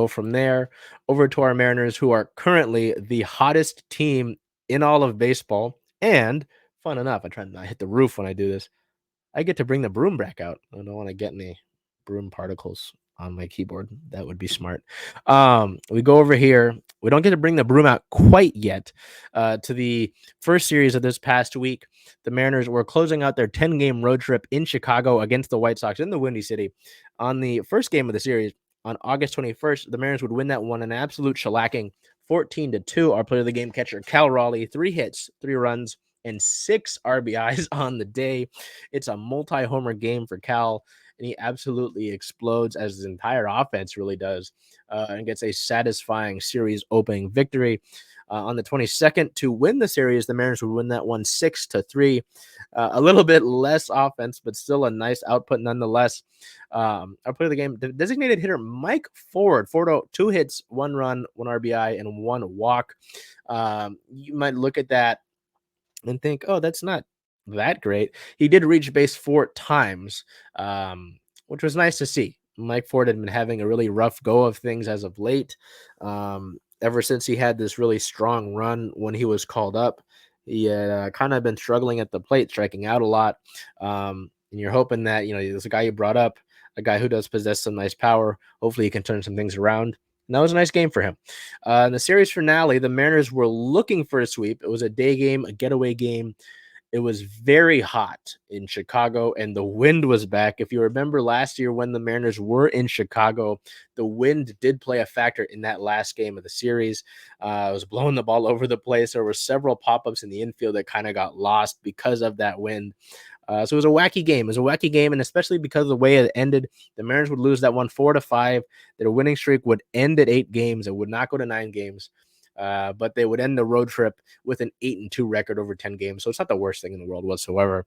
Go from there over to our Mariners, who are currently the hottest team in all of baseball. And fun enough, I try not to hit the roof when I do this. I get to bring the broom back out. I don't want to get any broom particles on my keyboard. That would be smart. We go over here. We don't get to bring the broom out quite yet. To the first series of this past week, the Mariners were closing out their 10-game road trip in Chicago against the White Sox in the Windy City. On the first game of the series, on August 21st, the Mariners would win that one, an absolute shellacking, 14-2. Our player of the game, catcher Cal Raleigh, 3 hits, 3 runs, and 6 RBIs on the day. It's a multi-homer game for Cal, and he absolutely explodes, as his entire offense really does, and gets a satisfying series opening victory. On the 22nd, to win the series, the Mariners would win that one 6-3. A little bit less offense, but still a nice output nonetheless. Our player of the game, the designated hitter Mike Ford, 2 hits, 1 run, 1 RBI, and 1 walk. You might look at that and think, oh, that's not that great. He did reach base 4 times, which was nice to see. Mike Ford had been having a really rough go of things as of late. Ever since he had this really strong run when he was called up, he had kind of been struggling at the plate, striking out a lot. And you're hoping that, there's a guy you brought up, a guy who does possess some nice power. Hopefully he can turn some things around. And that was a nice game for him. In the series finale, the Mariners were looking for a sweep. It was a day game, a getaway game. It was very hot in Chicago, and the wind was back. If you remember last year when the Mariners were in Chicago, the wind did play a factor in that last game of the series. It was blowing the ball over the place. There were several pop-ups in the infield that kind of got lost because of that wind. So it was a wacky game. It was a wacky game, and especially because of the way it ended, the Mariners would lose that one 4-5. Their winning streak would end at 8 games. It would not go to 9 games. But they would end the road trip with an 8-2 record over 10 games. So it's not the worst thing in the world whatsoever.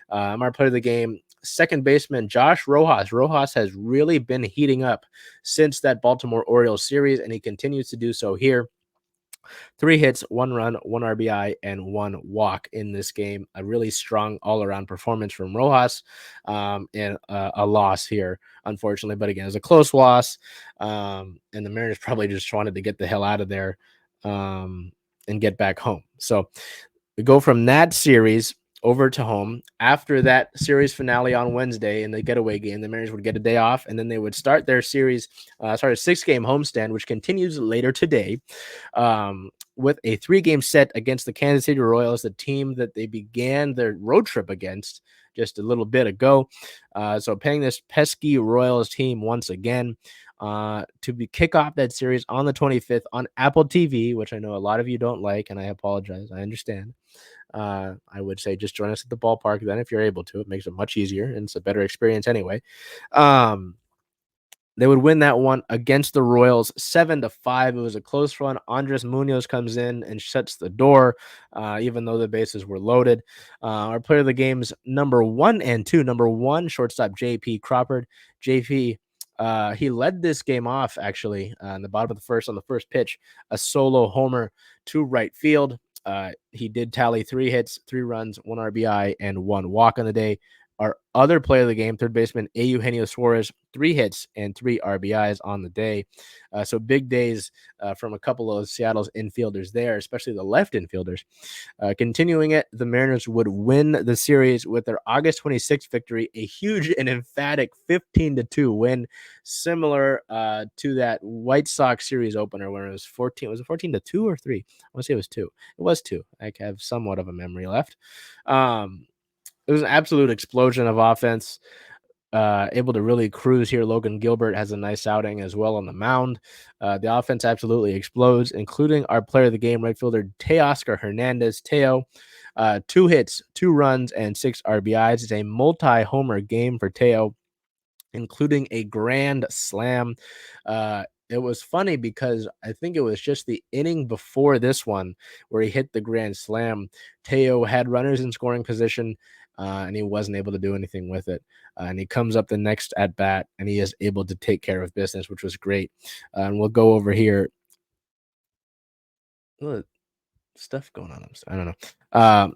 Our player of the game, second baseman Josh Rojas. Rojas has really been heating up since that Baltimore Orioles series, and he continues to do so here. 3 hits, 1 run, 1 RBI, and 1 walk in this game. A really strong all-around performance from Rojas, and a loss here, unfortunately. But again, it was a close loss, and the Mariners probably just wanted to get the hell out of there and get back home. So we go from that series over to home. After that series finale on Wednesday in the getaway game, the Mariners would get a day off, and then they would start their series, a 6-game homestand, which continues later today, with a 3-game set against the Kansas City Royals, the team that they began their road trip against just a little bit ago. So playing this pesky Royals team once again. To kick off that series on the 25th on Apple TV, which I know a lot of you don't like, and I apologize. I understand. I would say just join us at the ballpark then if you're able to. It makes it much easier, and it's a better experience anyway. They would win that one against the Royals 7-5. It was a close run. Andres Munoz comes in and shuts the door, even though the bases were loaded. Our player of the game's number 1 and 2. Number 1, shortstop J.P. Crawford. J.P., he led this game off, actually, in the bottom of the first on the first pitch, a solo homer to right field. He did tally 3 hits, 3 runs, 1 RBI, and 1 walk on the day. Our other player of the game, third baseman Eugenio Suarez, 3 hits and 3 RBIs on the day. So big days from a couple of Seattle's infielders there, especially the left infielders. Continuing it, the Mariners would win the series with their August 26th victory, a huge and emphatic 15-2 win, similar to that White Sox series opener when it was 14. Was it 14-2 or 3? I want to say it was 2. It was 2. I have somewhat of a memory left. It was an absolute explosion of offense. Able to really cruise here. Logan Gilbert has a nice outing as well on the mound. The offense absolutely explodes, including our player of the game, right fielder Teoscar Hernandez. Teo, 2 hits, 2 runs, and 6 RBIs. It's a multi-homer game for Teo, including a grand slam. It was funny because I think it was just the inning before this one where he hit the grand slam. Teo had runners in scoring position, and he wasn't able to do anything with it. And he comes up the next at bat, and he is able to take care of business, which was great. And we'll go over here. stuff going on. I don't know.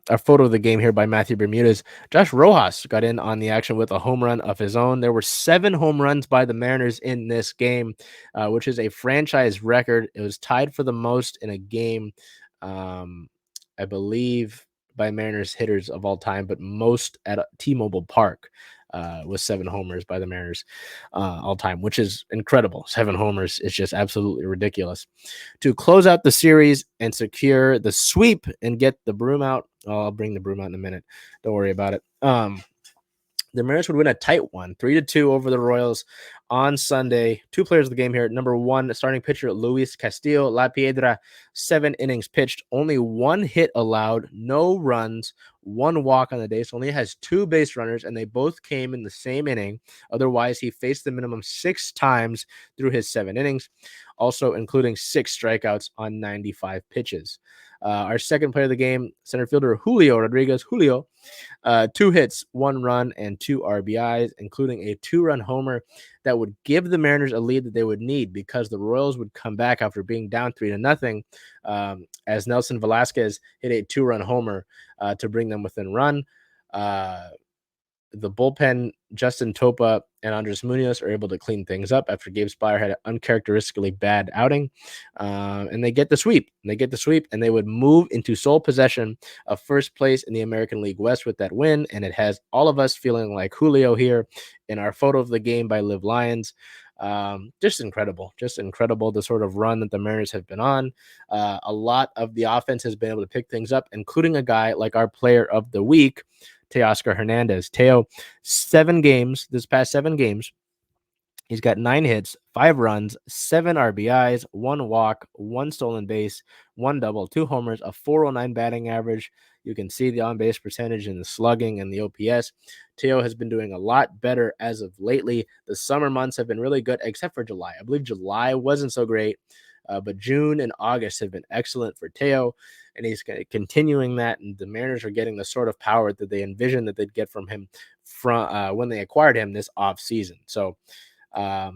A photo of the game here by Matthew Bermudez. Josh Rojas got in on the action with a home run of his own. There were 7 home runs by the Mariners in this game, which is a franchise record. It was tied for the most in a game, I believe, by Mariners hitters of all time, but most at T-Mobile Park was 7 homers by the Mariners all time, which is incredible. 7 homers is just absolutely ridiculous. To close out the series and secure the sweep and get the broom out. Oh, I'll bring the broom out in a minute. Don't worry about it. The Mariners would win a tight one, 3-2 over the Royals on Sunday. 2 players of the game here. Number 1, starting pitcher Luis Castillo La Piedra, 7 innings pitched, only 1 hit allowed, no runs, 1 walk on the day. So only has 2 base runners, and they both came in the same inning. Otherwise, he faced the minimum 6 times through his 7 innings, also including 6 strikeouts on 95 pitches. Our second player of the game, center fielder Julio Rodriguez. Julio, 2 hits, 1 run, and 2 RBIs, including a 2-run homer that would give the Mariners a lead that they would need because the Royals would come back after being down 3-0, as Nelson Velasquez hit a 2-run homer to bring them within run. The bullpen, Justin Topa and Andres Munoz, are able to clean things up after Gabe Spire had an uncharacteristically bad outing. And they get the sweep. And they would move into sole possession of first place in the American League West with that win. And it has all of us feeling like Julio here in our photo of the game by Liv Lyons. Just incredible the sort of run that the Mariners have been on. A lot of the offense has been able to pick things up, including a guy like our player of the week, Teoscar Hernandez. Teo, 7 games, this past 7 games, he's got 9 hits, 5 runs, 7 RBIs, 1 walk, 1 stolen base, 1 double, 2 homers, a 409 batting average. You can see the on-base percentage in the slugging and the OPS. Teo has been doing a lot better as of lately. The summer months have been really good, except for July. I believe July wasn't so great, but June and August have been excellent for Teo, and he's continuing that, and the Mariners are getting the sort of power that they envisioned that they'd get from him from when they acquired him this offseason. So, I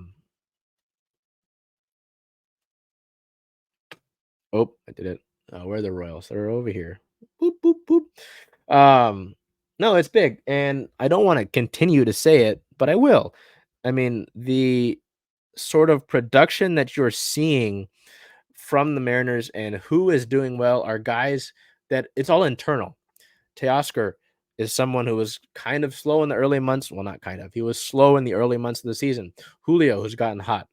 did it. Where are the Royals? They're over here. Boop, boop, boop. No, it's big, and I don't want to continue to say it, but I will. I mean, the sort of production that you're seeing from the Mariners and who is doing well are guys that it's all internal. Teoscar is someone who was kind of slow in the early months. Well, not kind of. He was slow in the early months of the season. Julio, who's gotten hot.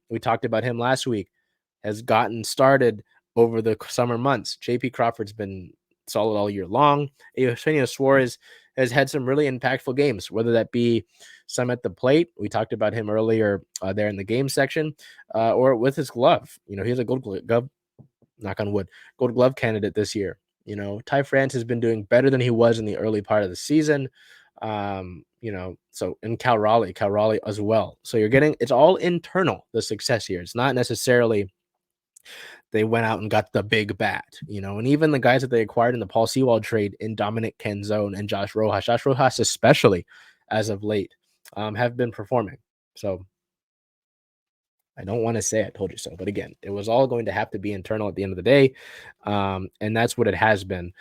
We talked about him last week, has gotten started over the summer months. JP Crawford's been solid all year long. Eugenio Suarez has had some really impactful games, whether that be some at the plate. We talked about him earlier there in the game section, or with his glove. He's a gold glove, knock on wood, gold glove candidate this year. Ty France has been doing better than he was in the early part of the season. So in Cal Raleigh as well. So it's all internal, the success here. It's not necessarily they went out and got the big bat, and even the guys that they acquired in the Paul Sewald trade in Dominic Canzone and Josh Rojas especially as of late, have been performing. So I don't want to say I told you so, but again, it was all going to have to be internal at the end of the day, and that's what it has been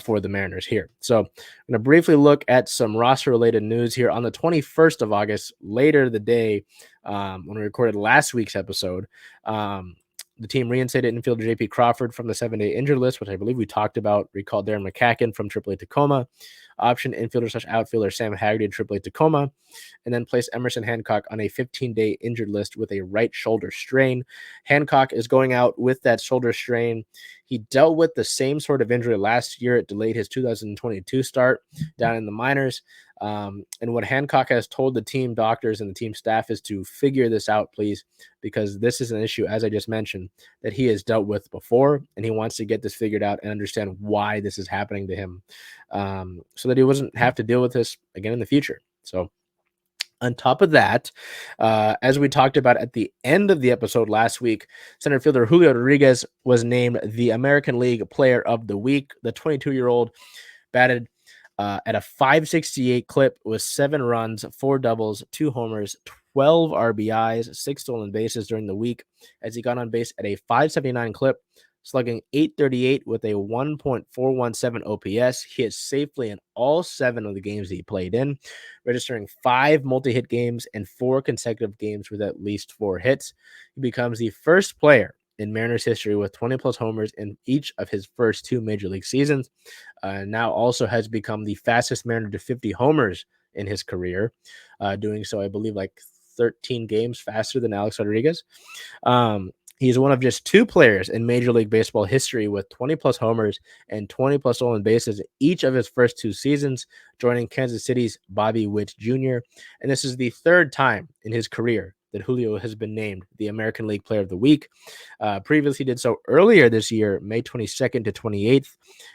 for the Mariners here. So I'm going to briefly look at some roster-related news here. On the 21st of August, later the day, when we recorded last week's episode, the team reinstated infielder J.P. Crawford from the 7-day injured list, which I believe we talked about. Recalled Darren McCacken from AAA Tacoma. Option infielder/outfielder Sam Haggerty to AAA Tacoma. And then placed Emerson Hancock on a 15-day injured list with a right shoulder strain. Hancock is going out with that shoulder strain. He dealt with the same sort of injury last year. It delayed his 2022 start down in the minors. And what Hancock has told the team doctors and the team staff is to figure this out, please, because this is an issue, as I just mentioned, that he has dealt with before, and he wants to get this figured out and understand why this is happening to him, so that he doesn't have to deal with this again in the future. So on top of that, as we talked about at the end of the episode last week, center fielder Julio Rodriguez was named the American League Player of the Week. The 22-year-old batted at a .568 clip with 7 runs, 4 doubles, 2 homers, 12 RBIs, 6 stolen bases during the week, as he got on base at a .579 clip, slugging .838 with a 1.417 OPS. He hit safely in all 7 of the games he played in, registering 5 multi-hit games and 4 consecutive games with at least 4 hits. He becomes the first player in Mariners history with 20-plus homers in each of his first 2 major league seasons. Now also has become the fastest Mariner to 50 homers in his career, doing so, I believe, like 13 games faster than Alex Rodriguez. He's one of just 2 players in Major League Baseball history with 20-plus homers and 20-plus stolen bases each of his first 2 seasons, joining Kansas City's Bobby Witt Jr. And this is the 3rd time in his career that Julio has been named the American League Player of the Week. Previously did so earlier this year, May 22nd to 28th,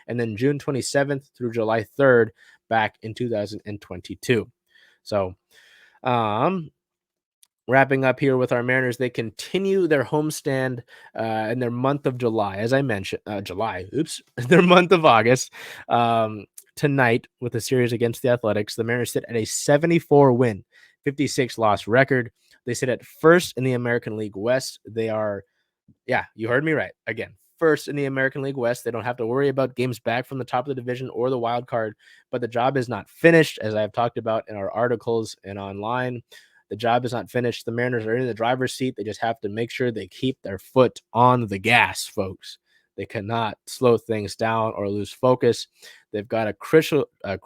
and then June 27th through July 3rd back in 2022. So, wrapping up here with our Mariners, they continue their homestand in their month of July, as I mentioned, their month of August. Tonight with a series against the Athletics, the Mariners sit at a 74-win, 56-loss record. They sit at first in the American League West. They are, yeah, you heard me right. Again, first in the American League West. They don't have to worry about games back from the top of the division or the wild card, but the job is not finished, as I've talked about in our articles and online. The job is not finished. The Mariners are in the driver's seat. They just have to make sure they keep their foot on the gas, folks. They cannot slow things down or lose focus. They've got a crucial. I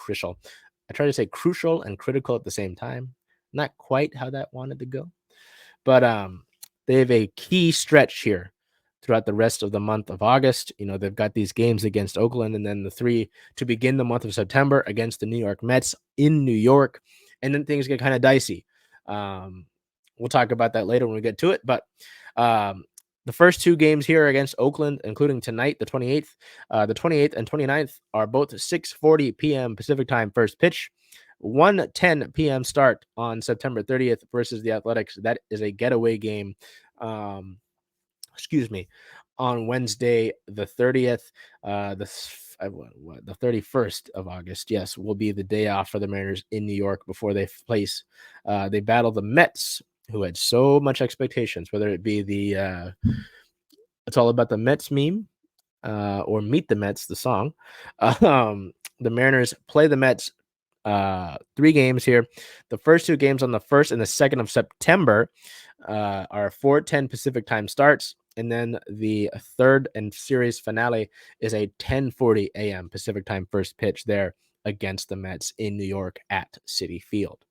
try to say crucial and critical at the same time. Not quite how that wanted to go, but they have a key stretch here throughout the rest of the month of August. You know, they've got these games against Oakland and then the 3 to begin the month of September against the New York Mets in New York. And then things get kind of dicey. We'll talk about that later when we get to it. But the first 2 games here against Oakland, including tonight, the 28th and 29th, are both 6:40 p.m. Pacific time first pitch. 1:10 p.m. start on September 30th versus the Athletics. That is a getaway game. On Wednesday, the 30th, the 31st of August, yes, will be the day off for the Mariners in New York before they battle the Mets, who had so much expectations, whether it be the It's All About the Mets meme or Meet the Mets, the song. The Mariners play the Mets 3 games here. The first 2 games on the 1st and the 2nd of September are 4:10 Pacific time starts. And then the 3rd and series finale is a 10:40 a.m. Pacific time first pitch there against the Mets in New York at Citi Field.